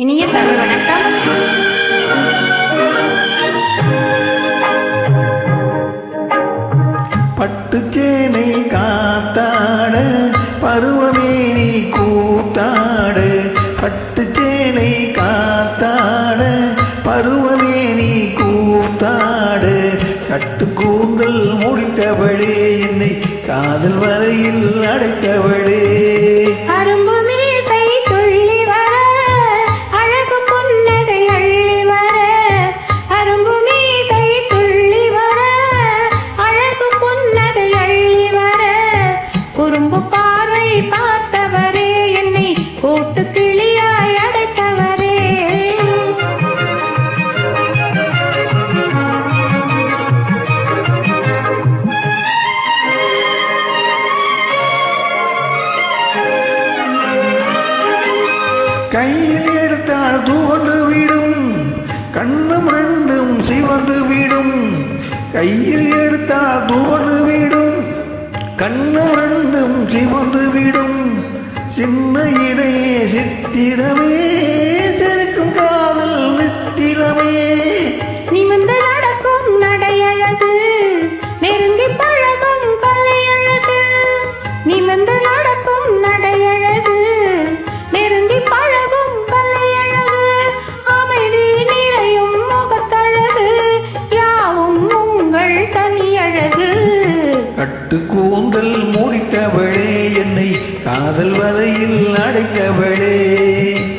இனிய தமிழ் வணக்கம். பட்டுச்சேனை காத்தாட பருவமேனி கூத்தாடு, பட்டுச்சேனை காத்தாட பருவமேனி கூத்தாடு, கட்டு கூந்தல் முடித்தவளே என்னை காதல் வரையில் அடைத்தவளே. கையில் எடுத்தால் துவண்டு விடும், கண்ணும் ரெண்டும் சிவந்து விடும். கையில் எடுத்தால் துவண்டு விடும், கண்ணும் ரெண்டும் சிவந்து விடும். சின்ன இடையே சித்திரமே தெரிக்கும் காதல் நித்திரமே. நிமிர்ந்து நடக்கும் நடையழகு, நெருங்கி பழகும் கொலையழகு. நிமிர்ந்து நடக்கும் நடையழகு, நெருங்கி பழகும் கொலையழகு. அமைதி நிறையும் முகத்தழகு, யாவும் உங்கள் தனியழகு. கட்டு கூந்தல் முடித்தவளே என்னை காதல் வலையில் அடைத்தவளே.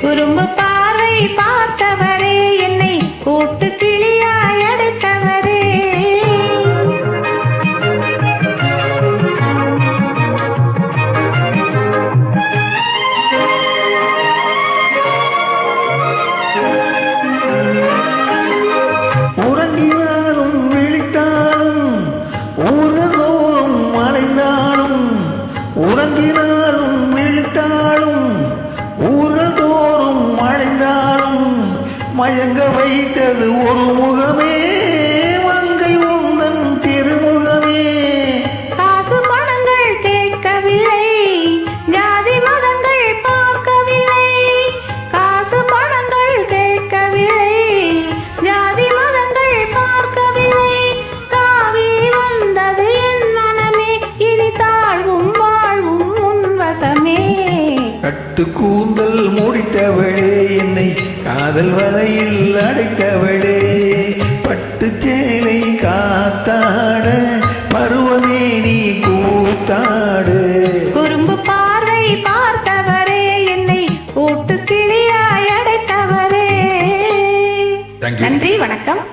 குறும்பு பார்வை பார்த்தவரே என்னை கூட்டு கிளியாய் அடைத்தவரே. உறங்கினாலும் விழித்தாலும் ஊர்தோறும் அலைந்தாலும், உறங்கினாலும் விழித்தாலும் ஊர்தோறும் அலைந்தாலும், மயங்க வைத்தது ஒரு முகமே மங்கை உந்தன் திருமுகமே. காசு பணங்கள் கேட்கவில்லை, ஜாதி மதங்கள் பார்க்கவில்லை. காசு பணங்கள் கேட்கவில்லை, ஜாதி மதங்கள் பார்க்கவில்லை. தாவி வந்தது என் மனமே, இனி தாழ்வும் வாழ்வும் உன் வசமே. கட்டு கூந்தல் முடித்தவளே என்னை காதல் வலையில் அடைத்தவளே. பட்டு சேலை காத்தாட பருவமேனி கூத்தாடு. குறும்பு பார்வை பார்த்தவரே என்னை கூட்டு கிளியாய் அடைத்தவரே. நன்றி, வணக்கம்.